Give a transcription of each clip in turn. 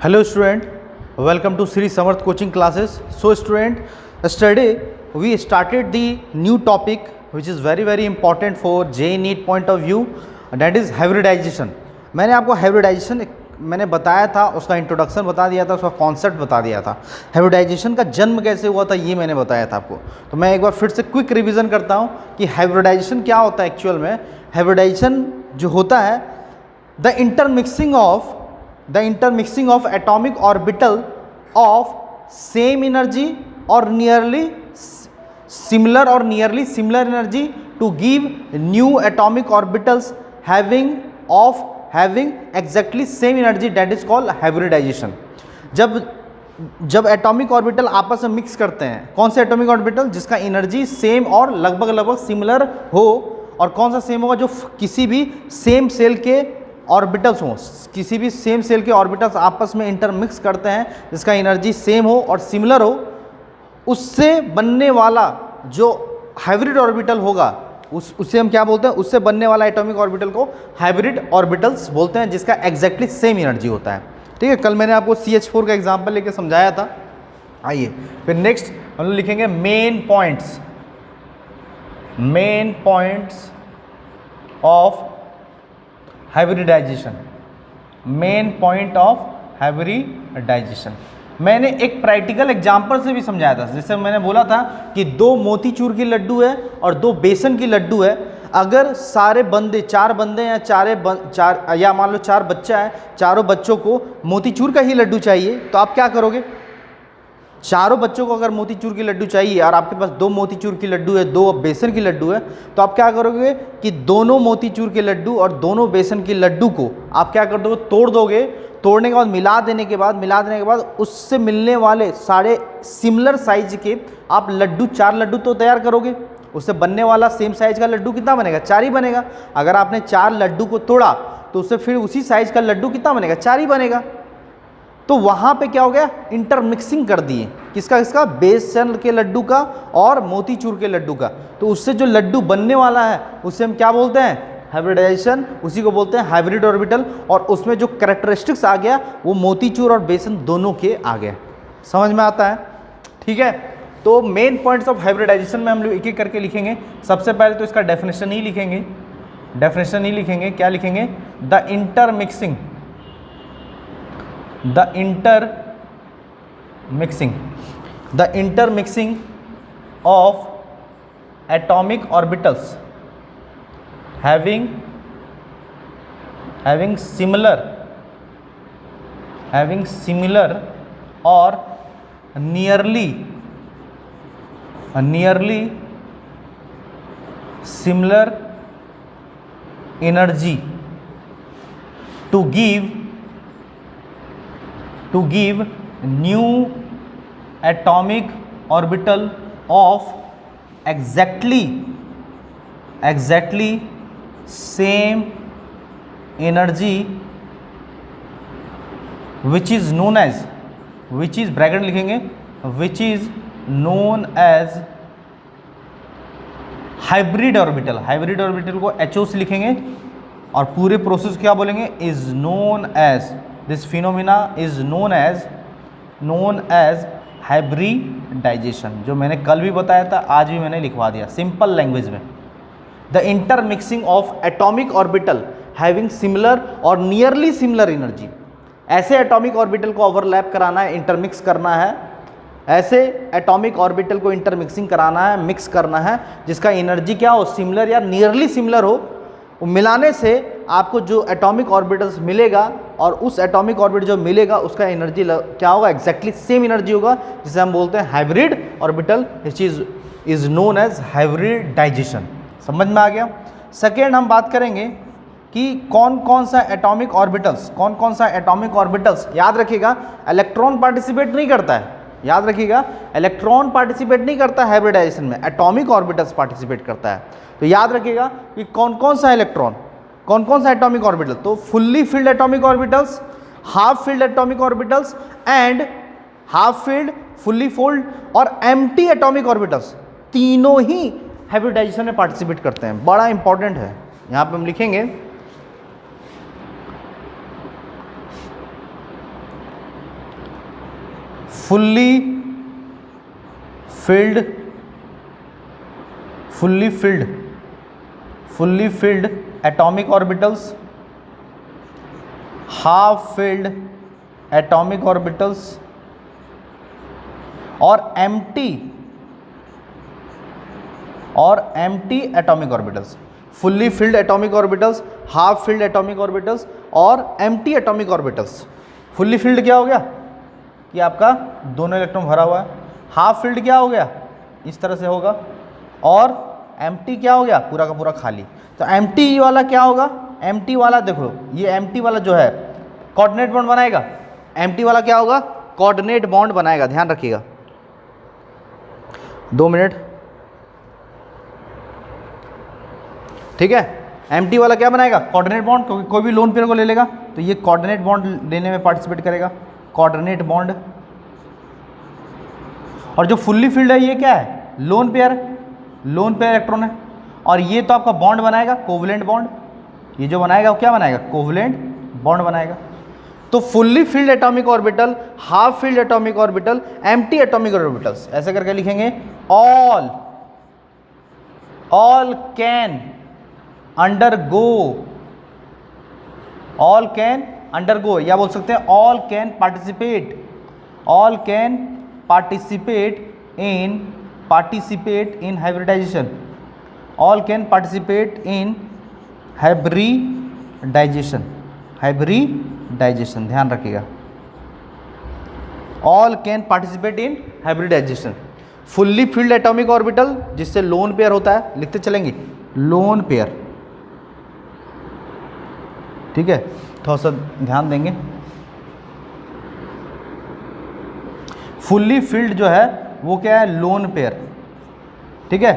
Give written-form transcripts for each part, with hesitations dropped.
Hello student, welcome to Sri Samarth coaching classes. So student, yesterday we started the new topic which is very important for JEE NEET point of view, that is hybridization. मैंने आपको hybridization मैंने बताया था, उसका introduction बता दिया था, उसका कॉन्सेप्ट बता दिया था। हाइब्रिडाइजेशन का जन्म कैसे हुआ था ये मैंने बताया था आपको। तो मैं एक बार फिर से क्विक रिवीजन करता हूँ कि हाइब्रिडाइजेशन क्या होता है एक्चुअल में। हाइब्रिडाइजेशन जो होता है the intermixing of atomic orbital of same energy और nearly similar energy to give new atomic orbitals having exactly same energy, that is called hybridization. जब एटॉमिक ऑर्बिटल आपस में मिक्स करते हैं, कौन से एटॉमिक ऑर्बिटल जिसका एनर्जी सेम और लगभग सिमिलर हो, और कौन सा सेम होगा जो किसी भी सेम सेल के ऑर्बिटल्स हों, किसी भी सेम सेल के ऑर्बिटल्स आपस में इंटरमिक्स करते हैं जिसका एनर्जी सेम हो और सिमिलर हो, उससे बनने वाला जो हाइब्रिड ऑर्बिटल होगा उससे हम क्या बोलते हैं, उससे बनने वाला एटॉमिक ऑर्बिटल को हाइब्रिड ऑर्बिटल्स बोलते हैं जिसका एग्जैक्टली सेम एनर्जी होता है। ठीक है, कल मैंने आपको CH4 का एग्जांपल लेके समझाया था। आइए फिर नेक्स्ट हम लोग लिखेंगे main points of hybridisation. Main point of hybridisation मैंने एक प्रैक्टिकल एग्जाम्पल से भी समझाया था। जैसे मैंने बोला था कि दो मोतीचूर की लड्डू है और दो बेसन की लड्डू है। अगर सारे बंदे, चार बंदे या या मान लो चार बच्चा है, चारों बच्चों को मोतीचूर का ही लड्डू चाहिए, तो आप क्या करोगे? चारों बच्चों को अगर मोतीचूर की लड्डू चाहिए और आपके पास दो मोतीचूर की लड्डू है, दो बेसन की लड्डू है, तो आप क्या करोगे कि दोनों मोतीचूर के लड्डू और दोनों बेसन की लड्डू को आप क्या कर दोगे? तोड़ दोगे। तोड़ने के बाद मिला देने के बाद उससे मिलने वाले सारे सिमिलर साइज के आप लड्डू, चार लड्डू तो तैयार करोगे। उससे बनने वाला सेम साइज का लड्डू कितना बनेगा? चार ही बनेगा। अगर आपने चार लड्डू को तोड़ा तो उससे फिर उसी साइज का लड्डू कितना बनेगा? चार ही बनेगा। तो वहाँ पे क्या हो गया? इंटरमिक्सिंग कर दिए। किसका? बेसन के लड्डू का और मोतीचूर के लड्डू का। तो उससे जो लड्डू बनने वाला है उससे हम क्या बोलते हैं? हाइब्रिडाइजेशन। उसी को बोलते हैं हाइब्रिड ऑर्बिटल। और उसमें जो कैरेक्टरिस्टिक्स आ गया वो मोतीचूर और बेसन दोनों के आ गए। समझ में आता है? ठीक है, तो मेन पॉइंट्स ऑफ हाइब्रिडाइजेशन में हम लोग एक एक करके लिखेंगे। सबसे पहले तो इसका डेफिनेशन ही लिखेंगे। क्या लिखेंगे? The intermixing of atomic orbitals having similar or nearly similar energy to give new atomic orbital of exactly same energy which is bracket लिखेंगे, which is known as hybrid orbital. Hybrid orbital को HO से लिखेंगे और पूरे process क्या बोलेंगे? Is known as, this phenomena is known as hybridisation. जो मैंने कल भी बताया था, आज भी मैंने लिखवा दिया सिंपल लैंग्वेज में। The intermixing of atomic orbital having similar और नियरली सिमिलर एनर्जी। ऐसे एटॉमिक ऑर्बिटल को ओवरलैप कराना है, इंटरमिक्स करना है। ऐसे एटॉमिक ऑर्बिटल को इंटरमिक्सिंग कराना है, मिक्स करना है, जिसका एनर्जी क्या हो? सिमिलर या नियरली सिमिलर हो। मिलाने से आपको जो एटॉमिक ऑर्बिटल्स मिलेगा और उस एटॉमिक ऑर्बिटल जो मिलेगा उसका एनर्जी क्या होगा? एग्जैक्टली सेम एनर्जी होगा, जिसे हम बोलते हैं hybrid orbital, which is known as hybridization. समझ में आ गया? सेकेंड हम बात करेंगे कि कौन कौन सा एटॉमिक ऑर्बिटल्स, याद रखिएगा इलेक्ट्रॉन पार्टिसिपेट नहीं करता है। याद रखिएगा इलेक्ट्रॉन पार्टिसिपेट नहीं करता है हाइब्रिडाइजेशन में, एटॉमिक ऑर्बिटल्स पार्टिसिपेट करता है। तो याद रखिएगा कि कौन कौन सा एटॉमिक ऑर्बिटल? तो fully filled atomic orbitals, half filled atomic orbitals and half filled, fully fold और एम्प्टी एटॉमिक ऑर्बिटल्स, तीनों ही हाइब्रिडाइजेशन में पार्टिसिपेट करते हैं। बड़ा इंपॉर्टेंट है, यहाँ पे हम लिखेंगे fully filled atomic orbitals, half filled atomic orbitals और empty atomic orbitals. fully filled atomic orbitals, half filled atomic orbitals और empty atomic orbitals. fully filled क्या हो गया कि आपका दोनों इलेक्ट्रॉन भरा हुआ है, हाफ फील्ड क्या हो गया इस तरह से होगा, और एम्प्टी क्या हो गया पूरा का पूरा खाली. तो एम्प्टी वाला क्या होगा, एम्प्टी वाला देखो ये एम्प्टी वाला जो है कोऑर्डिनेट बॉन्ड बनाएगा, एम्प्टी वाला क्या होगा कोऑर्डिनेट बॉन्ड बनाएगा, ध्यान रखिएगा. 2 मिनट, ठीक है. एम्प्टी वाला क्या बनाएगा कोऑर्डिनेट बॉन्ड, क्योंकि कोई भी लोन पेयर को ले लेगा तो ये कोऑर्डिनेट बॉन्ड लेने में पार्टिसिपेट करेगा, कोऑर्डिनेट बॉन्ड. और जो फुल्ली फील्ड है ये क्या है लोन पेयर इलेक्ट्रॉन है, और ये तो आपका बॉन्ड बनाएगा कोवलेंट बॉन्ड. ये जो बनाएगा वो क्या बनाएगा कोवलेंट बॉन्ड बनाएगा. तो fully filled atomic orbital, half filled atomic orbital, empty atomic orbitals, ऐसे करके लिखेंगे. ऑल कैन अंडरगो, या बोल सकते हैं all can participate in hybridization. All can participate in hybridization, ध्यान रखिएगा. All can participate in hybridization. Fully filled atomic orbital जिससे लोन पेयर होता है, लिखते चलेंगे लोन पेयर, ठीक है. थोड़ा सा ध्यान देंगे. फुल्ली फील्ड जो है वो क्या है लोन पेयर, ठीक है.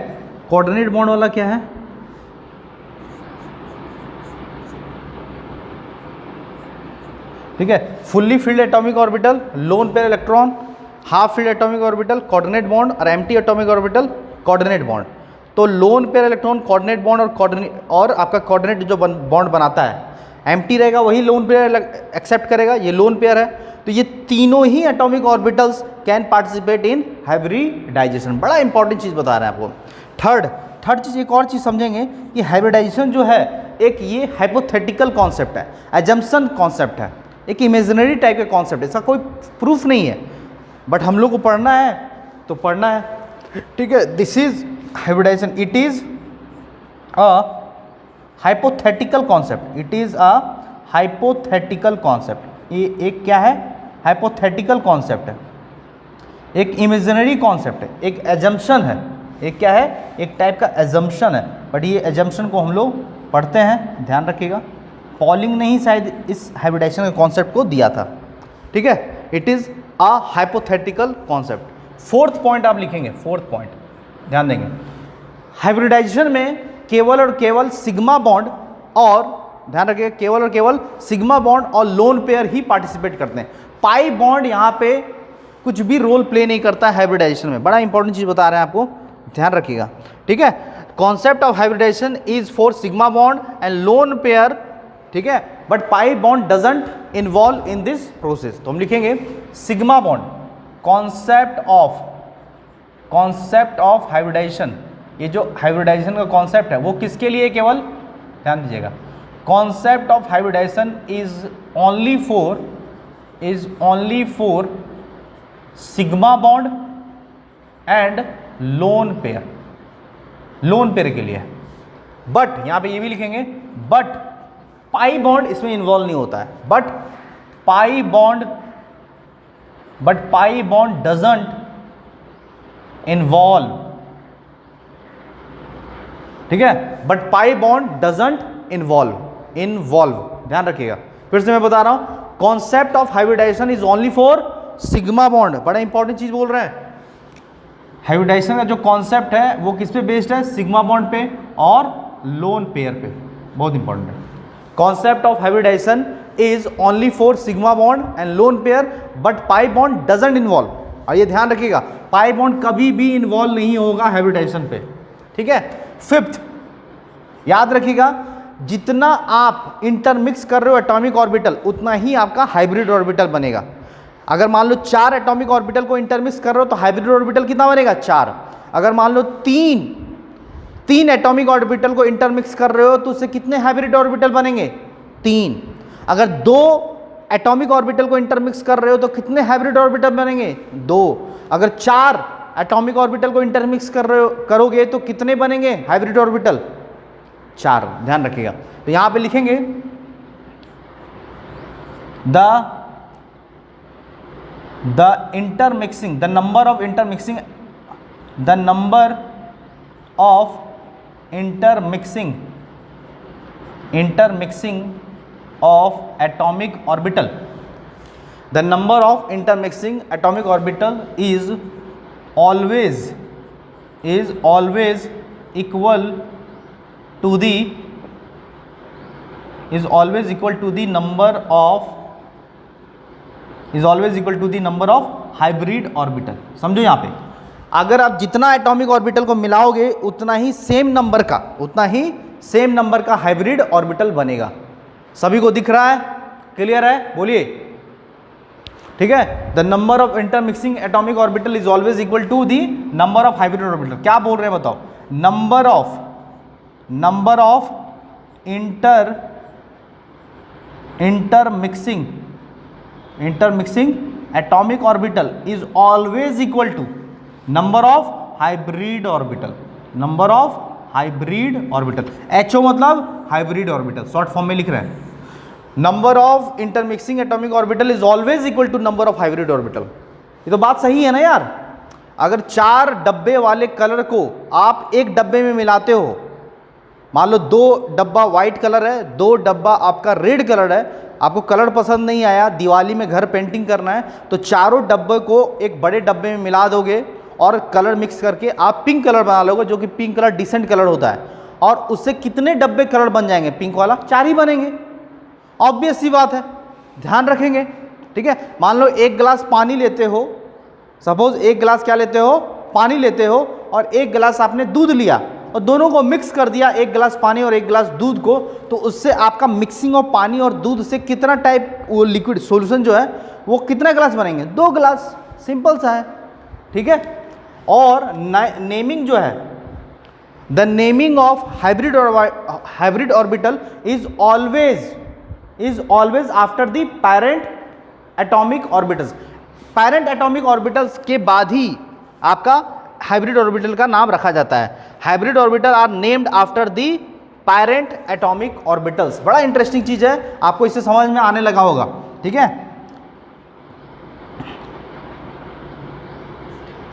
कोऑर्डिनेट बॉन्ड वाला क्या है, ठीक है. Fully filled atomic orbital lone pair electron, half filled atomic orbital coordinate bond, और empty atomic orbital coordinate bond. तो lone pair electron coordinate bond और आपका कोऑर्डिनेट जो बॉन्ड बनाता है, एम्प्टी रहेगा वही लोन पेयर एक्सेप्ट करेगा, ये लोन पेयर है. तो ये तीनों ही atomic orbitals can participate in hybridization. बड़ा इंपॉर्टेंट चीज़ बता रहे हैं आपको. थर्ड चीज़, एक और चीज़ समझेंगे कि हाइब्रिडाइजेशन जो है एक ये हाइपोथेटिकल कॉन्सेप्ट है, एजम्पशन कॉन्सेप्ट है, एक इमेजिनरी टाइप का कॉन्सेप्ट है. इसका कोई प्रूफ नहीं है, बट हम लोग को पढ़ना है तो पढ़ना है, ठीक है. This is hybridization, it is a hypothetical concept, ये एक क्या है हाइपोथेटिकल कॉन्सेप्ट है, एक इमेजिनरी कॉन्सेप्ट है, एक एजम्पशन है, एक क्या है एक टाइप का एजम्पशन है. बट ये एजम्पशन को हम लोग पढ़ते हैं, ध्यान रखिएगा. पॉलिंग ने ही शायद इस हाइब्रिडाइजेशन के कॉन्सेप्ट को दिया था, ठीक है. It is a hypothetical concept. Fourth point आप लिखेंगे, फोर्थ पॉइंट ध्यान देंगे. हाइब्रिडाइजेशन में केवल और केवल सिग्मा बॉन्ड, और ध्यान रखिए केवल और केवल सिग्मा बॉन्ड और लोन पेयर ही पार्टिसिपेट करते हैं. पाई बॉन्ड यहाँ पे कुछ भी रोल प्ले नहीं करता है हाइब्रिडाइजेशन में. बड़ा इंपॉर्टेंट चीज़ बता रहे हैं आपको, ध्यान रखिएगा, ठीक है. Concept of hybridization is for sigma bond and lone pair, ठीक है, but pi bond doesn't involve in this process. तो हम लिखेंगे sigma bond, concept of hybridization. ये जो हाइब्रिडाइजेशन का कॉन्सेप्ट है वो किसके लिए केवल, ध्यान दीजिएगा, concept of hybridization is only for sigma bond and lone pair के लिए. बट यहां पे ये भी लिखेंगे, बट पाई बॉन्ड इसमें इन्वॉल्व नहीं होता है. But pi bond doesn't involve, ठीक है. But pi bond doesn't involve, ध्यान रखिएगा. फिर से मैं बता रहा हूं, concept of hybridization is only for sigma bond. बड़ा इंपॉर्टेंट चीज बोल रहे हैं. हाइब्रिडाइजेशन का जो कॉन्सेप्ट है वो किस पे बेस्ड है, सिग्मा बॉन्ड पे और लोन पेयर पे. बहुत इंपॉर्टेंट है. Concept of hybridization is only for sigma bond and lone pair, but pi bond doesn't involve. और ये ध्यान रखिएगा, पाई बॉन्ड कभी भी इन्वॉल्व नहीं होगा हाइब्रिडाइजेशन पे, ठीक है. फिफ्थ, याद रखिएगा, जितना आप इंटरमिक्स कर रहे हो एटॉमिक ऑर्बिटल उतना ही आपका हाइब्रिड ऑर्बिटल बनेगा. अगर मान लो 4 एटॉमिक ऑर्बिटल को इंटरमिक्स कर रहे हो तो हाइब्रिड ऑर्बिटल कितना बनेगा 4। अगर मान लो 3 एटॉमिक ऑर्बिटल को इंटरमिक्स कर रहे हो तो उससे कितने हाइब्रिड ऑर्बिटल बनेंगे 3। अगर 2 एटॉमिक ऑर्बिटल को इंटरमिक्स कर रहे हो तो कितने हाइब्रिड ऑर्बिटल बनेंगे 2। अगर 4 एटॉमिक ऑर्बिटल को इंटरमिक्स करोगे तो कितने बनेंगे हाइब्रिड ऑर्बिटल 4। ध्यान रखिएगा। तो यहां पे लिखेंगे the intermixing, the number of intermixing of atomic orbital, the number of intermixing atomic orbital is always equal to the number of hybrid orbital. समझो यहां पे अगर आप जितना एटॉमिक ऑर्बिटल को मिलाओगे उतना ही सेम नंबर का हाइब्रिड ऑर्बिटल बनेगा। सभी को दिख रहा है, क्लियर है, बोलिए। ठीक है, the number of intermixing atomic orbital is always equal to the number of hybrid orbital. क्या बोल रहे हैं बताओ, number of intermixing atomic orbital is always equal to number of hybrid orbital। HO मतलब हाइब्रिड ऑर्बिटल, शॉर्ट फॉर्म में लिख रहे हैं। Number of intermixing atomic orbital is always equal to number of hybrid orbital. ये तो बात सही है ना यार। अगर 4 डब्बे वाले कलर को आप एक डब्बे में मिलाते हो, मान लो 2 डब्बा व्हाइट कलर है, 2 डब्बा आपका रेड कलर है, आपको कलर पसंद नहीं आया, दिवाली में घर पेंटिंग करना है, तो चारों डब्बे को एक बड़े डब्बे में मिला दोगे और कलर मिक्स करके आप पिंक कलर बना लोगे, जो कि पिंक कलर डिसेंट कलर होता है। और उससे कितने डब्बे कलर बन जाएंगे पिंक वाला, 4 ही बनेंगे। ऑब्वियस सी बात है, ध्यान रखेंगे। ठीक है, मान लो 1 गिलास पानी लेते हो, सपोज 1 गिलास क्या लेते हो, पानी लेते हो, और 1 गिलास आपने दूध लिया और दोनों को मिक्स कर दिया, 1 गिलास पानी और 1 गिलास दूध को, तो उससे आपका मिक्सिंग ऑफ पानी और दूध से कितना टाइप वो लिक्विड सॉल्यूशन जो है वो कितना गिलास बनेंगे, 2 गिलास। सिंपल सा है। ठीक है, और नेमिंग जो है, the naming of hybrid orbital is always after the parent atomic orbitals. Parent atomic orbitals के बाद ही आपका हाइब्रिड ऑर्बिटल का नाम रखा जाता है। Hybrid orbital are named after the parent atomic orbitals. बड़ा इंटरेस्टिंग चीज है, आपको इससे समझ में आने लगा होगा। ठीक है,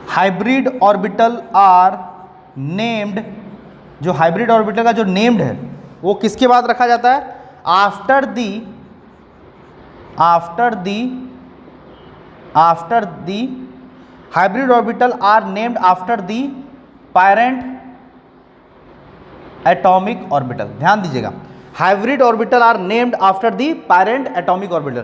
हाइब्रिड ऑर्बिटल आर नेम्ड, जो हाइब्रिड ऑर्बिटल का जो नेम्ड है वो किसके बाद रखा जाता है, after the hybrid orbital are named after the parent atomic orbital. ध्यान दीजिएगा, hybrid orbital are named after the parent atomic orbital.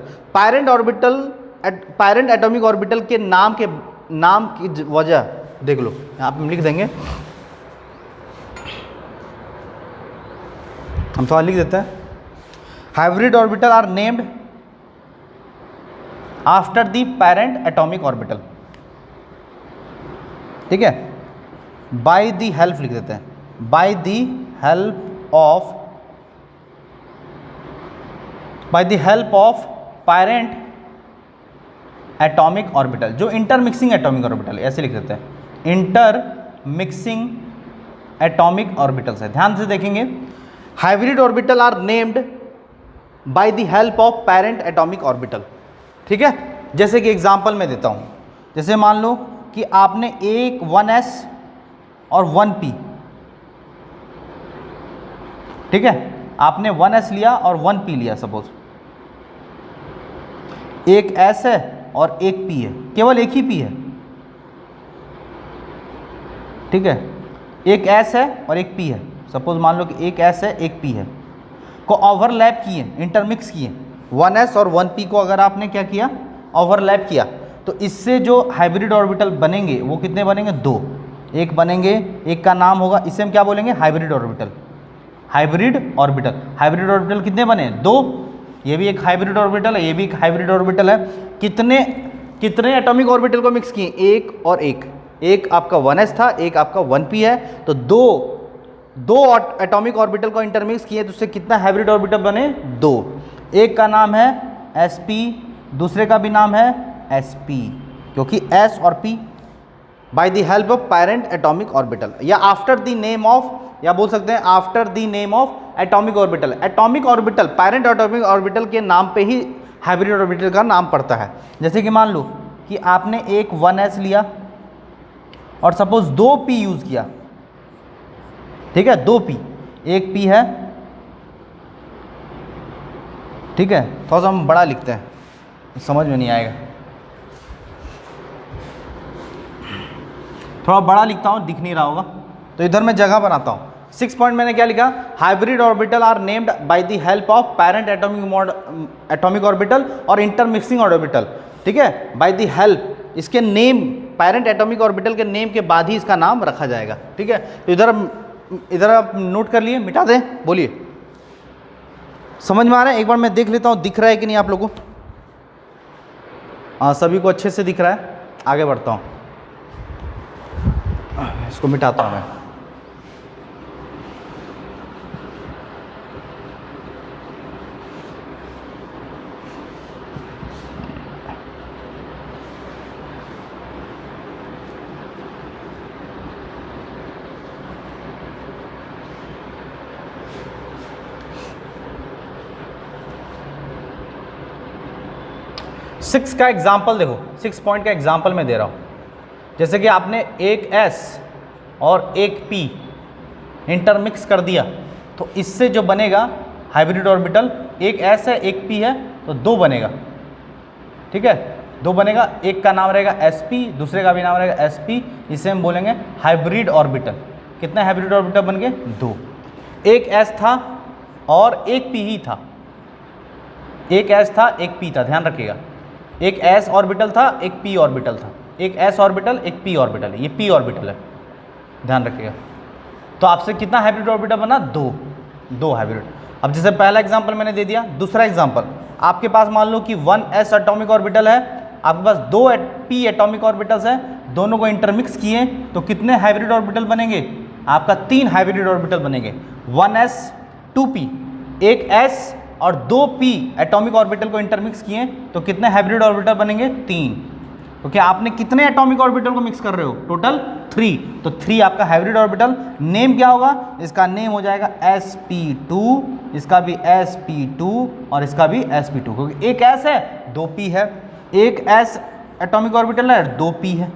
Parent atomic orbital के नाम की वजह देख लो, यहाँ पे लिख देंगे, हम थोड़ा लिख देते हैं। Hybrid orbital are named after the parent atomic orbital. ठीक है, बाय दी हेल्प लिख देते हैं, by the help of parent atomic orbital, जो इंटरमिक्सिंग एटॉमिक ऑर्बिटल, ऐसे लिख देते हैं, इंटरमिक्सिंग एटॉमिक ऑर्बिटल्स है। ध्यान से देखेंगे, hybrid orbital are named by the help of parent atomic orbital. ठीक है, जैसे कि एग्जांपल मैं देता हूं, जैसे मान लो कि आपने एक 1s और 1p, ठीक है, आपने 1s लिया और 1p लिया, सपोज एक s है और एक p है, केवल एक ही p है। ठीक है, एक s है और एक p है, सपोज मान लो कि एक s है एक p है, को ओवरलैप किए, इंटरमिक्स किए, 1s और 1p को अगर आपने क्या किया, ओवरलैप किया, तो इससे जो हाइब्रिड ऑर्बिटल बनेंगे वो कितने बनेंगे, 2। एक बनेंगे, एक का नाम होगा, इसे हम क्या बोलेंगे, हाइब्रिड ऑर्बिटल। हाइब्रिड ऑर्बिटल कितने बने, 2। ये भी एक हाइब्रिड ऑर्बिटल है, ये भी एक हाइब्रिड ऑर्बिटल है। कितने कितने एटॉमिक ऑर्बिटल को मिक्स किए, एक और एक, एक आपका 1s था, एक आपका 1p है, तो दो एटॉमिक ऑर्बिटल को इंटरमिक्स किए तो उससे कितना हाइब्रिड ऑर्बिटल बने, दो। एक का नाम है sp, दूसरे का भी नाम है sp, क्योंकि s और p bye the help of parent atomic orbital, या आफ्टर द नेम ऑफ, या बोल सकते हैं after the name of atomic orbital. Atomic orbital parent atomic orbital के नाम पे ही हाइब्रिड ऑर्बिटल का नाम पड़ता है। जैसे कि मान लो कि आपने एक 1s लिया और सपोज 2p यूज किया, ठीक है, 2p, एक p है, ठीक है, थोड़ा सा हम बड़ा लिखते हैं, समझ में नहीं आएगा, थोड़ा बड़ा लिखता हूँ, दिख नहीं रहा होगा, तो इधर मैं जगह बनाता हूँ। 6 पॉइंट मैंने क्या लिखा, hybrid orbital are named by the help of parent atomic orbital और इंटरमिक्सिंग ऑर्बिटल, ठीक है, बाय द हेल्प, इसके नेम, पेरेंट एटॉमिक ऑर्बिटल के नेम के बाद ही इसका नाम रखा जाएगा, ठीक है। तो इधर आप नोट कर लिए, मिटा दें, बोलिए, समझ में आ रहा है? एक बार मैं देख लेता हूँ दिख रहा है कि नहीं आप लोगों को। हाँ, सभी को अच्छे से दिख रहा है, आगे बढ़ता हूँ, इसको मिटाता हूँ मैं। सिक्स का एग्जाम्पल देखो, 6 पॉइंट का एग्जाम्पल मैं दे रहा हूँ। जैसे कि आपने एक s और एक p इंटरमिक्स कर दिया, तो इससे जो बनेगा हाइब्रिड ऑर्बिटल, एक s है एक p है, तो दो बनेगा, ठीक है, दो बनेगा, एक का नाम रहेगा sp, दूसरे का भी नाम रहेगा sp, इसे हम बोलेंगे हाइब्रिड ऑर्बिटल। कितने हाइब्रिड ऑर्बिटल बन गए, दो। एक s था और एक p ही था, एक s था एक p था, ध्यान रखिएगा, एक s ऑर्बिटल था एक p ऑर्बिटल था, एक s ऑर्बिटल एक p ऑर्बिटल है, ये p ऑर्बिटल है, ध्यान रखिएगा। तो आपसे कितना हाइब्रिड ऑर्बिटल बना, दो हाइब्रिड। अब जैसे पहला एग्जांपल मैंने दे दिया, दूसरा एग्जांपल, आपके पास मान लो कि 1s एटॉमिक ऑर्बिटल है, आपके पास 2 p एटॉमिक ऑर्बिटल्स है, दोनों को इंटरमिक्स किए तो कितने हाइब्रिड ऑर्बिटल बनेंगे, आपका 3 हाइब्रिड ऑर्बिटल बनेंगे, 1s 2p, एक s और 2p एटॉमिक ऑर्बिटल को इंटरमिक्स किए तो कितने हाइब्रिड ऑर्बिटल बनेंगे, 3। क्योंकि आपने कितने एटॉमिक ऑर्बिटल को मिक्स कर रहे हो, टोटल 3, तो 3 आपका हाइब्रिड ऑर्बिटल। नेम क्या होगा, इसका नेम हो जाएगा sp2, इसका भी sp2 और इसका भी sp2, क्योंकि एक s है 2p है, एक s एटॉमिक ऑर्बिटल है 2p है।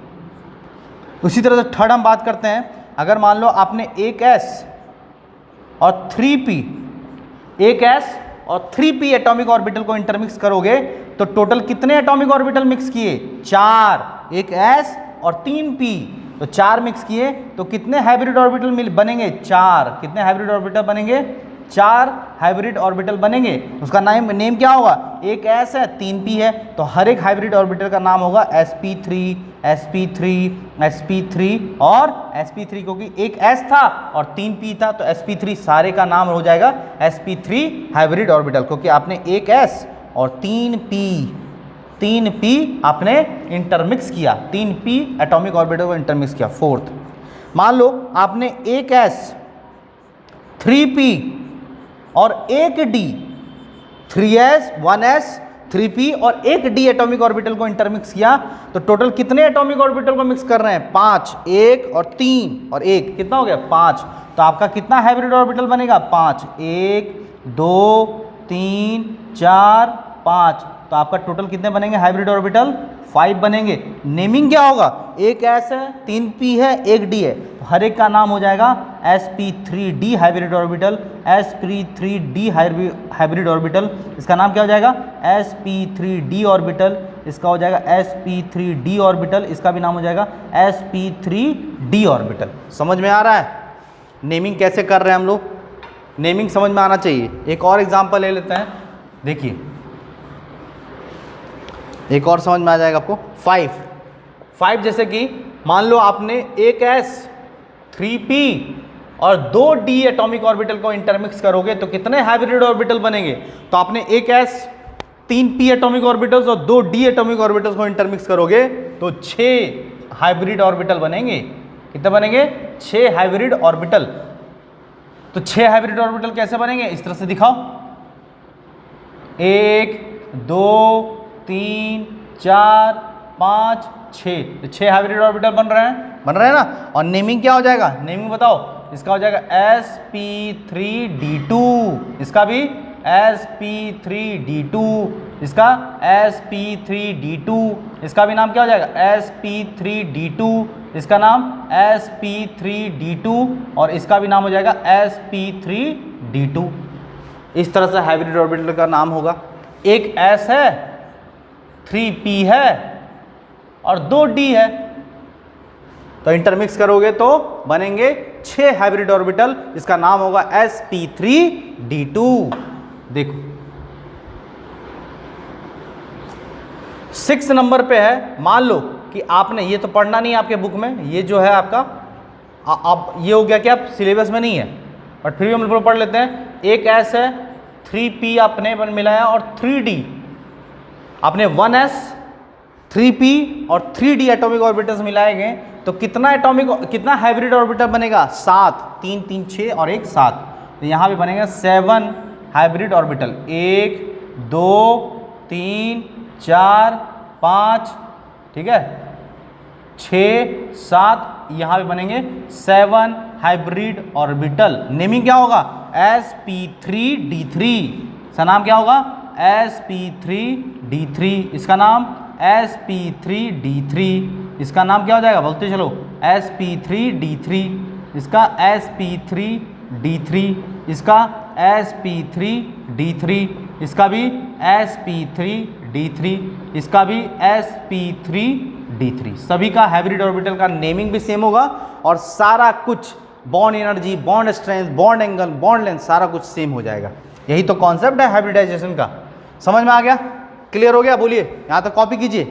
उसी तरह से थर्ड हम बात करते हैं, अगर मान लो आपने एक s और 3p, एक s और 3p एटॉमिक ऑर्बिटल को इंटरमिक्स करोगे तो टोटल कितने एटॉमिक ऑर्बिटल मिक्स किए, 4, एक s और 3p, तो 4 मिक्स किए तो कितने हाइब्रिड ऑर्बिटल बनेंगे, 4। कितने हाइब्रिड ऑर्बिटल बनेंगे, 4 हाइब्रिड ऑर्बिटल बनेंगे। उसका नेम क्या होगा, एक s है 3p है, तो हर एक हाइब्रिड ऑर्बिटल का नाम होगा sp3 sp3 sp3 और sp3, क्योंकि एक s था और 3p था तो sp3 सारे का नाम हो जाएगा sp3 हाइब्रिड ऑर्बिटल, क्योंकि आपने एक s और 3p आपने इंटरमिक्स किया, 3p एटॉमिक ऑर्बिटल को इंटरमिक्स किया। फोर्थ, मान लो आपने एक s 3p और एक d, 3s 1s 3p और एक d एटॉमिक ऑर्बिटल को इंटरमिक्स किया तो टोटल कितने एटॉमिक ऑर्बिटल को मिक्स कर रहे हैं, 5, 1 और 3 और 1, कितना हो गया 5। तो आपका कितना हाइब्रिड ऑर्बिटल बनेगा, 5, 1 2 3 4 5, तो आपका टोटल कितने बनेंगे हाइब्रिड ऑर्बिटल, 5 बनेंगे। नेमिंग क्या होगा, एक s है 3p है एक d है, तो हर एक का नाम हो जाएगा sp3d hybrid orbital, sp3d hybrid orbital, इसका नाम क्या हो जाएगा sp3d ऑर्बिटल, इसका हो जाएगा sp3d ऑर्बिटल, इसका भी नाम हो जाएगा sp3d ऑर्बिटल। समझ में आ रहा है नेमिंग कैसे कर रहे हैं हम लोग, नेमिंग समझ में आना चाहिए। एक और एग्जांपल ले लेते हैं, देखिए एक और समझ में आ जाएगा आपको। 5 जैसे कि मान लो आपने एक s 3p और 2d एटॉमिक ऑर्बिटल को इंटरमिक्स करोगे तो कितने हाइब्रिड ऑर्बिटल बनेंगे, तो आपने एक s 3 p एटॉमिक ऑर्बिटल्स और 2 d एटॉमिक ऑर्बिटल्स को इंटरमिक्स करोगे तो 6 हाइब्रिड ऑर्बिटल बनेंगे। कितने बनेंगे? 6 हाइब्रिड ऑर्बिटल। तो 6 हाइब्रिड ऑर्बिटल कैसे बनेंगे? इस तरह से दिखाओ, 1 2 3 4 5 6, 6 हाइब्रिड ऑर्बिटल बन रहे हैं ना। और नेमिंग क्या हो जाएगा? नेमिंग बताओ। इसका हो जाएगा sp3d2, इसका भी sp3d2, इसका sp3d2, इसका भी नाम क्या हो जाएगा? sp3d2, इसका नाम sp3d2 और इसका भी नाम हो जाएगा sp3d2। इस तरह से हाइब्रिड ऑर्बिटल का नाम होगा। एक s है, 3p है और 2d है, तो इंटरमिक्स करोगे तो बनेंगे 6 हाइब्रिड ऑर्बिटल। इसका नाम होगा sp3d2। देखो 6 नंबर पे है, मान लो कि आपने ये तो पढ़ना नहीं है आपके बुक में, ये जो है आपका अब ये हो गया कि आप सिलेबस में नहीं है, बट फिर भी हम लोग पढ़ लेते हैं। एक s है, 3p आपने मिलाया और 3d, आपने 1s 3p और 3d एटॉमिक ऑर्बिटल्स मिलाए गए तो कितना हाइब्रिड ऑर्बिटल बनेगा? 7, 3 3 6 और 1 7। तो यहाँ पे बनेगा 7 हाइब्रिड ऑर्बिटल, 1 2 3 4 5, ठीक है, 6 7, यहाँ पे बनेंगे 7 हाइब्रिड ऑर्बिटल। नेमिंग क्या होगा? sp3d3, इसका नाम क्या होगा? sp3d3, इसका नाम sp3d3, इसका नाम क्या हो जाएगा? बोलते चलो, sp3d3, इसका sp3d3, इसका sp3d3, इसका भी sp3d3, इसका भी sp3d3। सभी का हाइब्रिड ऑर्बिटल का नेमिंग भी सेम होगा और सारा कुछ bond energy, bond strength, bond angle, bond length सारा कुछ सेम हो जाएगा। यही तो कॉन्सेप्ट है हाइब्रिडाइजेशन का। समझ में आ गया? क्लियर हो गया? बोलिए, यहाँ तक कॉपी कीजिए।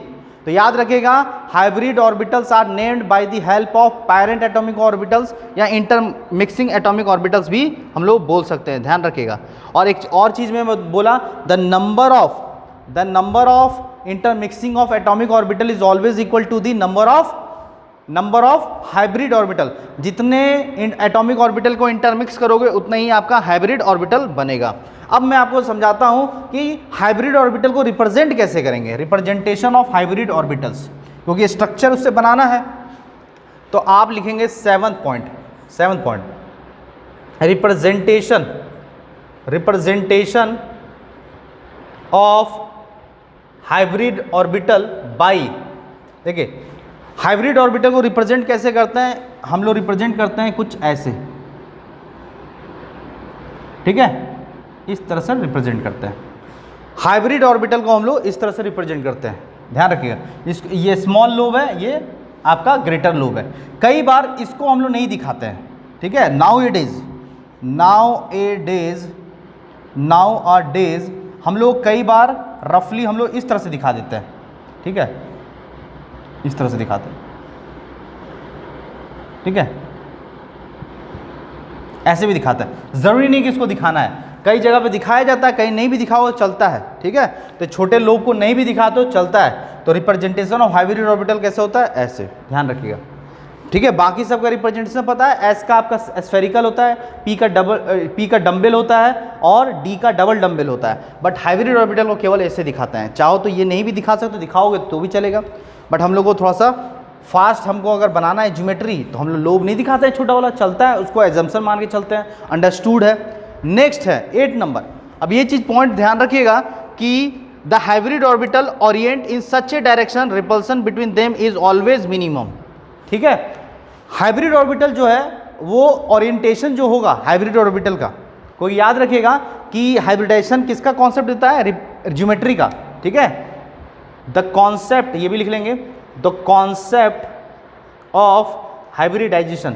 तो याद रखिएगा, hybrid orbitals are named by the help of parent atomic orbitals या इंटरमिक्सिंग एटॉमिक ऑर्बिटल्स भी हम लोग बोल सकते हैं, ध्यान रखिएगा। और एक और चीज़ में बोला, the number of intermixing of atomic orbital is always equal to the number of hybrid orbital. जितने एटॉमिक ऑर्बिटल को इंटरमिक्स करोगे उतना ही आपका हाइब्रिड ऑर्बिटल बनेगा। अब मैं आपको समझाता हूं कि हाइब्रिड ऑर्बिटल को रिप्रेजेंट कैसे करेंगे, रिप्रेजेंटेशन ऑफ हाइब्रिड ऑर्बिटल्स, क्योंकि स्ट्रक्चर उससे बनाना है। तो आप लिखेंगे 7th point, representation of hybrid orbital by. देखिए हाइब्रिड ऑर्बिटल को रिप्रेजेंट कैसे करते हैं? हम लोग रिप्रेजेंट करते हैं कुछ ऐसे, ठीक है, इस तरह से रिप्रेजेंट करते हैं। हाइब्रिड ऑर्बिटल को हम लोग इस तरह से रिप्रेजेंट करते हैं, ध्यान रखिएगा। ये स्मॉल लोब है, ये आपका ग्रेटर लोब है। कई बार इसको हम लोग नहीं दिखाते हैं, ठीक है। नाउ ए डेज हम लोग कई बार रफली हम लोग इस तरह से दिखा देते हैं, ठीक है, इस तरह से दिखाते हैं, ठीक है, ऐसे भी दिखाते हैं। जरूरी नहीं कि इसको दिखाना है, कई जगह पे दिखाया जाता है, कहीं नहीं भी दिखाओ चलता है, ठीक है। तो छोटे लोब को नहीं भी दिखा तो चलता है। तो रिप्रेजेंटेशन ऑफ हाइब्रिड ऑर्बिटल कैसे होता है? ऐसे, ध्यान रखिएगा, ठीक है। बाकी सबका रिप्रेजेंटेशन पता है, एस का आपका स्फेरिकल होता है, पी का डम्बल होता है और डी का डबल डम्बल होता है। बट हाइब्रिड ऑर्बिटल को केवल ऐसे दिखाते हैं। चाहो तो ये नहीं भी दिखा सकते, दिखाओगे तो भी चलेगा, बट हम लोग को थोड़ा सा फास्ट हमको अगर बनाना है ज्योमेट्री तो हम लोग लोब नहीं दिखाते हैं, छोटा वाला चलता है, उसको एग्जाम्पल मान के चलते हैं, अंडरस्टूड है। नेक्स्ट है 8 नंबर। अब ये चीज़ पॉइंट ध्यान रखिएगा कि the hybrid orbital orient in such a direction repulsion between them is always minimum, ठीक है। हाइब्रिड ऑर्बिटल जो है वो ओरिएंटेशन जो होगा हाइब्रिड ऑर्बिटल का, कोई याद रखिएगा कि हाइब्रिडाइजेशन किसका कॉन्सेप्ट देता है? ज्योमेट्री का, ठीक है। द कॉन्सेप्ट, ये भी लिख लेंगे, the concept of hybridization,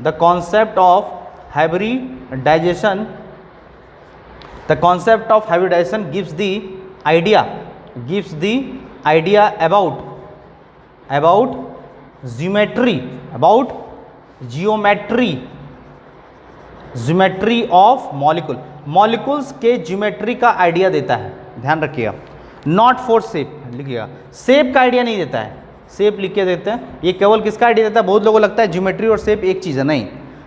the concept of hybridization, the concept of hybridization gives the idea about geometry of molecule, molecules के ज्योमेट्री का आइडिया देता है। ध्यान रखिएगा, नॉट फॉर शेप लिखिएगा, शेप का आइडिया नहीं देता है, शेप लिख के देते हैं, ये केवल किसका आइडिया देता है, बहुत लोगों को लगता है ज्योमेट्री और शेप एक चीज़ है, नहीं,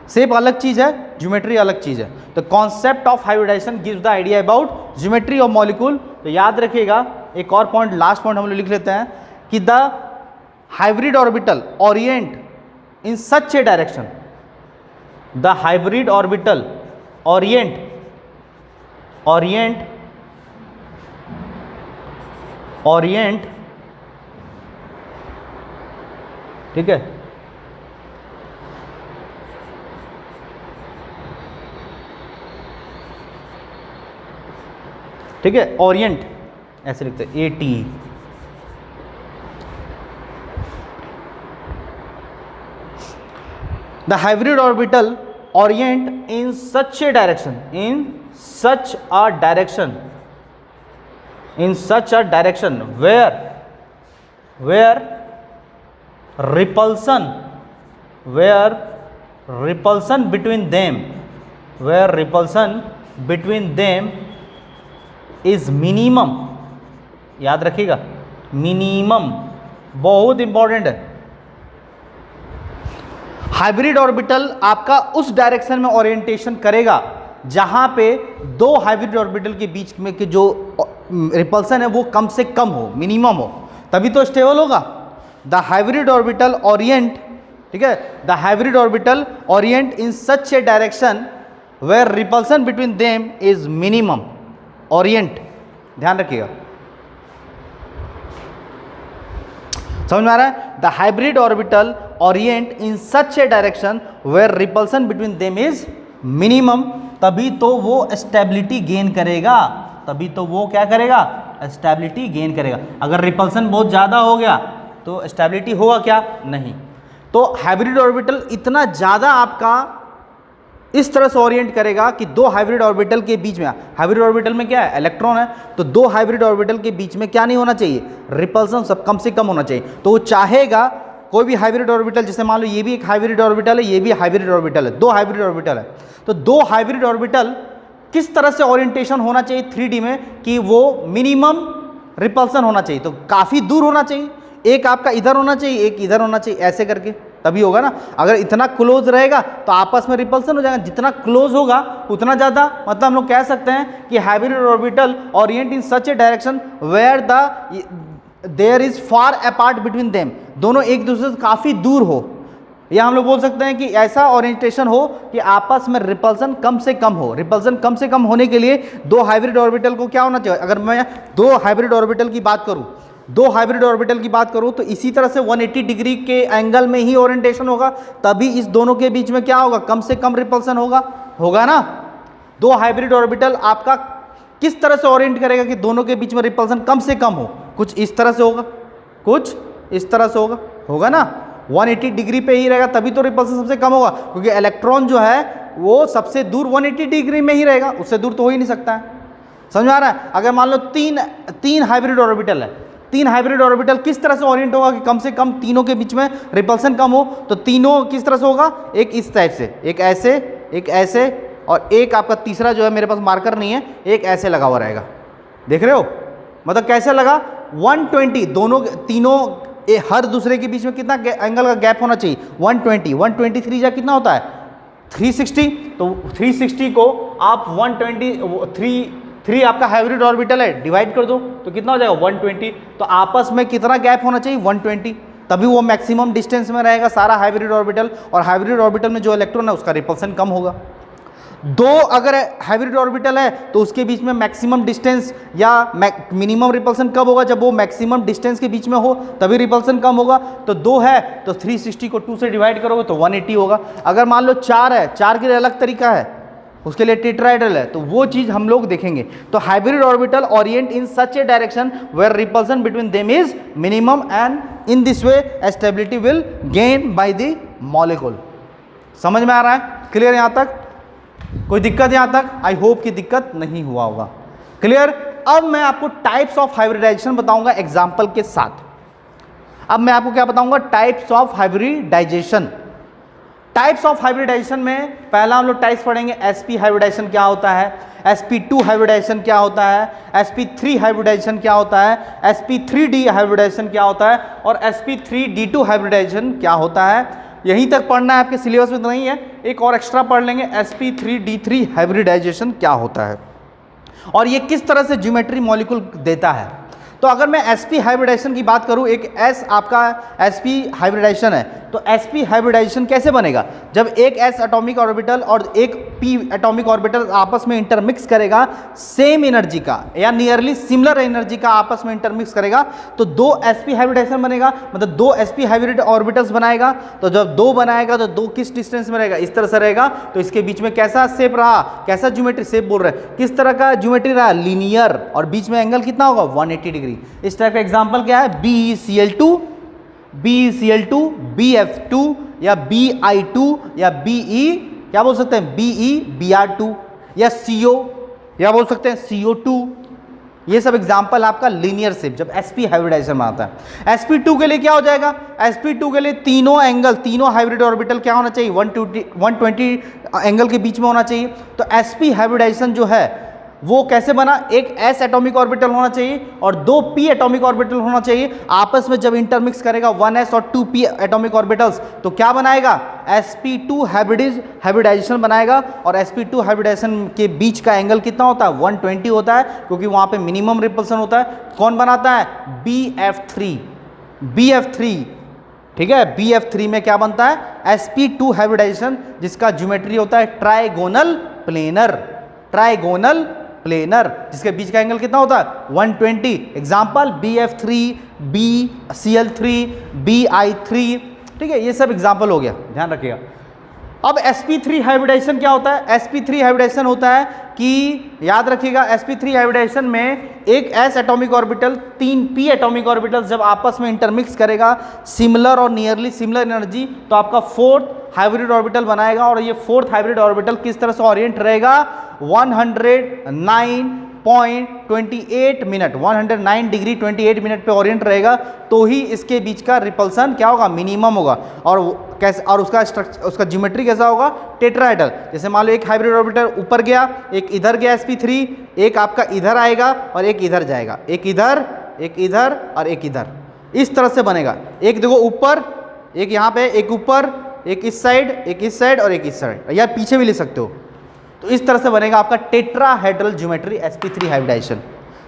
शेप अलग चीज़ है, ज्योमेट्री अलग चीज़ है। तो concept of hybridization gives the idea about geometry of molecule. तो याद रखिएगा, एक और पॉइंट, लास्ट पॉइंट हम लोग लिख लेते हैं कि the hybrid orbital orient in such a direction, the hybrid orbital orient ठीक है, ठीक है, ओरिएंट ऐसे लिखते हैं, AT, the hybrid orbital orient in such a direction, in such a direction where repulsion between them is minimum। याद रखिएगा, minimum बहुत इंपॉर्टेंट है। हाइब्रिड ऑर्बिटल आपका उस डायरेक्शन में ओरिएंटेशन करेगा जहां पे दो हाइब्रिड ऑर्बिटल के बीच में के जो रिपल्सन है वो कम से कम हो, मिनिमम हो, तभी तो स्टेबल होगा। द हाइब्रिड ऑर्बिटल ओरिएंट, ठीक है, the hybrid orbital orient in such a direction where repulsion between them is minimum. Orient ध्यान रखिएगा, समझ में आ रहा है? The hybrid orbital orient in such a direction where repulsion between them is minimum, तभी तो वो स्टेबिलिटी गेन करेगा, तभी तो वो क्या करेगा, स्टेबिलिटी गेन करेगा। अगर रिपल्सन बहुत ज़्यादा हो गया तो स्टेबिलिटी होगा क्या, नहीं। तो हाइब्रिड ऑर्बिटल इतना ज़्यादा आपका इस तरह से ओरिएंट करेगा कि दो हाइब्रिड ऑर्बिटल के बीच में, हाइब्रिड ऑर्बिटल में क्या है, इलेक्ट्रॉन है, तो दो हाइब्रिड ऑर्बिटल के बीच में क्या नहीं होना चाहिए, रिपल्सन सब कम से कम होना चाहिए। तो वो चाहेगा कोई भी हाइब्रिड ऑर्बिटल, जैसे मान लो ये भी एक हाइब्रिड ऑर्बिटल है, ये भी हाइब्रिड ऑर्बिटल है, दो हाइब्रिड ऑर्बिटल है, तो दो हाइब्रिड ऑर्बिटल किस तरह से ओरिएंटेशन होना चाहिए 3D में कि वो मिनिमम रिपल्सन होना चाहिए, तो काफ़ी दूर होना चाहिए, एक आपका इधर होना चाहिए, एक इधर होना चाहिए, ऐसे करके तभी होगा ना। अगर इतना क्लोज रहेगा तो आपस में रिपल्सन हो जाएगा, जितना क्लोज होगा उतना ज़्यादा, मतलब हम लोग कह सकते हैं कि hybrid orbital orient in such a direction where there is far apart between them, दोनों एक दूसरे से काफ़ी दूर हो, या हम लोग बोल सकते हैं कि ऐसा ओरिएंटेशन हो कि आपस में रिपल्सन कम से कम हो। रिपल्सन कम से कम होने के लिए दो हाइब्रिड ऑर्बिटल को क्या होना चाहिए, अगर मैं दो हाइब्रिड ऑर्बिटल की बात करूं, तो इसी तरह से 180 डिग्री के एंगल में ही ओरिएंटेशन होगा, तभी इस दोनों के बीच में क्या होगा, कम से कम रिपल्सन होगा ना। दो हाइब्रिड ऑर्बिटल आपका किस तरह से ओरिएंट करेगा कि दोनों के बीच में रिपल्सन कम से कम हो, कुछ इस तरह से होगा, कुछ इस तरह से होगा ना, 180 डिग्री पे ही रहेगा तभी तो रिपल्सन सबसे कम होगा, क्योंकि इलेक्ट्रॉन जो है वो सबसे दूर 180 डिग्री में ही रहेगा, उससे दूर तो हो ही नहीं सकता है। समझ में आ रहा है? अगर मान लो तीन हाइब्रिड ऑर्बिटल है, तीन हाइब्रिड ऑर्बिटल किस तरह से ओरिएंट होगा कि कम से कम तीनों के बीच में रिपल्सन कम हो, तो तीनों किस तरह से होगा, एक इस टाइप से, एक ऐसे और एक आपका तीसरा जो है, मेरे पास मार्कर नहीं है, एक ऐसे लगा हुआ रहेगा, देख रहे हो, मतलब कैसे लगा, 120, दोनों तीनों हर दूसरे के बीच में कितना एंगल का गैप होना चाहिए, 120, 123 जा कितना होता है, 360, तो 360 को आप 3 आपका हाइब्रिड ऑर्बिटल है, डिवाइड कर दो तो कितना हो जाएगा, 120, तो आपस में कितना गैप होना चाहिए, 120, तभी वो मैक्सिमम डिस्टेंस में रहेगा सारा हाइब्रिड ऑर्बिटल, और हाइब्रिड ऑर्बिटल में जो इलेक्ट्रॉन है उसका रिपल्सन कम होगा। दो अगर हाइब्रिड ऑर्बिटल है तो उसके बीच में मैक्सिमम डिस्टेंस या मिनिमम रिपल्सन कब होगा, जब वो मैक्सिमम डिस्टेंस के बीच में हो तभी रिपल्सन कम होगा। तो दो है तो 360 को 2 से डिवाइड करोगे तो 180 होगा। अगर मान लो 4 है, 4 के लिए अलग तरीका है, उसके लिए टेट्राहेड्रल है, तो वो चीज़ हम लोग देखेंगे। तो hybrid orbital orient in such a direction where repulsion between them is minimum and in this way stability will gain by the molecule. समझ में आ रहा है? क्लियर यहाँ तक? कोई दिक्कत यहाँ तक? आई होप कि दिक्कत नहीं हुआ होगा। क्लियर? अब मैं आपको टाइप्स ऑफ हाइब्रिडाइजेशन बताऊंगा एग्जाम्पल के साथ। अब मैं आपको क्या बताऊंगा? Types of hybridization. Types of hybridization में पहला हम लोग टाइप्स पढ़ेंगे, sp हाइब्रिडाइजेशन क्या होता है। sp2 हाइब्रिडाइजेशन क्या होता है, sp3 हाइब्रिडाइजेशन क्या होता है, sp3d हाइब्रिडाइजेशन क्या होता है और sp3d2 हाइब्रिडाइजेशन क्या होता है। यहीं तक पढ़ना है, आपके सिलेबस में तो नहीं है, एक और एक्स्ट्रा पढ़ लेंगे sp3d3 हाइब्रिडाइजेशन क्या होता है और ये किस तरह से ज्योमेट्री मॉलिक्यूल देता है। तो अगर मैं sp हाइब्रिडाइजेशन की बात करूं, एक s आपका sp हाइब्रिडाइजेशन है, तो sp हाइब्रिडाइजेशन कैसे बनेगा, जब एक s एटॉमिक ऑर्बिटल और एक p एटॉमिक ऑर्बिटल आपस में इंटरमिक्स करेगा सेम एनर्जी का या नियरली सिमिलर एनर्जी का आपस में इंटरमिक्स करेगा तो दो sp हाइब्रिडाइजेशन बनेगा, मतलब दो sp हाइब्रिड ऑर्बिटल्स बनाएगा। तो जब दो बनाएगा तो दो किस डिस्टेंस में रहेगा, इस तरह से रहेगा। तो इसके बीच में कैसा शेप रहा, कैसा ज्योमेट्री शेप बोल रहे हैं, किस तरह का ज्योमेट्री रहा, लीनियर, और बीच में एंगल कितना होगा 180 डिग्री। इस टाइप का एग्जांपल क्या है, BeCl2, BeCl2, BF2 या Bi2 या Be क्या बोल सकते हैं BeBr2 या CO या बोल सकते हैं CO2। ये सब एग्जांपल आपका लीनियर शेप जब sp हाइब्रिडाइजेशन में आता है। sp2 के लिए क्या हो जाएगा, sp2 के लिए तीनों एंगल, तीनों हाइब्रिड ऑर्बिटल क्या होना चाहिए 120 एंगल के बीच में होना चाहिए। तो sp हाइब्रिडाइजेशन जो है वो कैसे बना, एक s एटॉमिक ऑर्बिटल होना चाहिए और दो p एटॉमिक ऑर्बिटल होना चाहिए, आपस में जब इंटरमिक्स करेगा 1s और 2p एटॉमिक ऑर्बिटल्स तो क्या बनाएगा, sp2 हाइब्रिडाइजेशन बनाएगा। और sp2 हाइब्रिडाइजेशन के बीच का एंगल कितना होता है 120 होता है, क्योंकि वहां पे मिनिमम रिपल्सन होता है। कौन बनाता है, BF3, ठीक है। BF3 में क्या बनता है, sp2 हाइब्रिडाइजेशन जिसका ज्योमेट्री होता है ट्राइगोनल प्लेनर, जिसके बीच का एंगल कितना होता है 120। एग्जांपल BF3, BCl3, Bi3, ठीक है। ये सब एग्जांपल हो गया, ध्यान रखिएगा। अब sp3 हाइब्रिडाइजेशन क्या होता है, sp3 हाइब्रिडाइजेशन होता है कि याद रखिएगा sp3 हाइब्रिडाइजेशन में एक s एटॉमिक ऑर्बिटल, तीन p एटॉमिक ऑर्बिटल जब आपस में इंटरमिक्स करेगा सिमिलर और नियरली सिमिलर एनर्जी तो आपका फोर्थ हाइब्रिड ऑर्बिटल बनाएगा। और ये फोर्थ हाइब्रिड ऑर्बिटल किस तरह से ओरिएंट रहेगा, 109.28 मिनट, 109 डिग्री 28 मिनट पे ओरिएंट रहेगा, तो ही इसके बीच का रिपल्सन क्या होगा, मिनिमम होगा। और कैसे, और उसका ज्योमेट्री कैसा होगा, टेट्राहेड्रल। जैसे मान लो एक हाइब्रिड ऑर्बिटल ऊपर गया, एक इधर गया sp3, एक आपका इधर आएगा और एक इधर जाएगा, एक इधर और एक इधर, इस तरह से बनेगा। एक देखो ऊपर, एक यहाँ पे, एक ऊपर, एक इस साइड, एक इस साइड और एक इस साइड, या पीछे भी ले सकते हो। तो इस तरह से बनेगा आपका टेट्राहेड्रल ज्योमेट्री sp3 हाइब्रिडाइजेशन।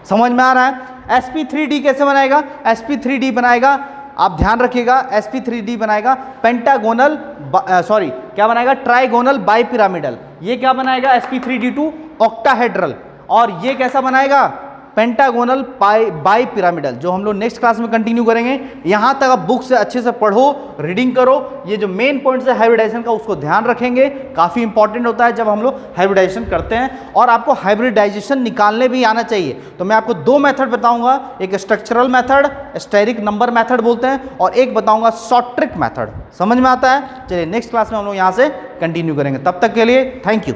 समझ में आ रहा है। sp3d कैसे बनाएगा, sp3d बनाएगा, आप ध्यान रखिएगा, sp3d बनाएगा पेंटागोनल, क्या बनाएगा, ट्राइगोनल बाइपिरामिडल। ये क्या बनाएगा sp3d2 ऑक्टाहेड्रल, और ये कैसा बनाएगा पेंटागोनल बाई पिरामिडल, जो हम लोग नेक्स्ट क्लास में कंटिन्यू करेंगे। यहां तक आप बुक से अच्छे से पढ़ो, रीडिंग करो, ये जो मेन पॉइंट्स है हाइब्रिडाइजेशन का उसको ध्यान रखेंगे, काफी इंपॉर्टेंट होता है जब हम लोग हाइब्रिडाइजेशन करते हैं। और आपको हाइब्रिडाइजेशन निकालने भी आना चाहिए। तो मैं आपको दो मेथड बताऊंगा, एक structural method, steric number method बोलते हैं, और एक बताऊंगा शॉर्ट ट्रिक मेथड। समझ में आता है। चलिए नेक्स्ट क्लास में हम लोग यहाँ से कंटिन्यू करेंगे। तब तक के लिए थैंक यू।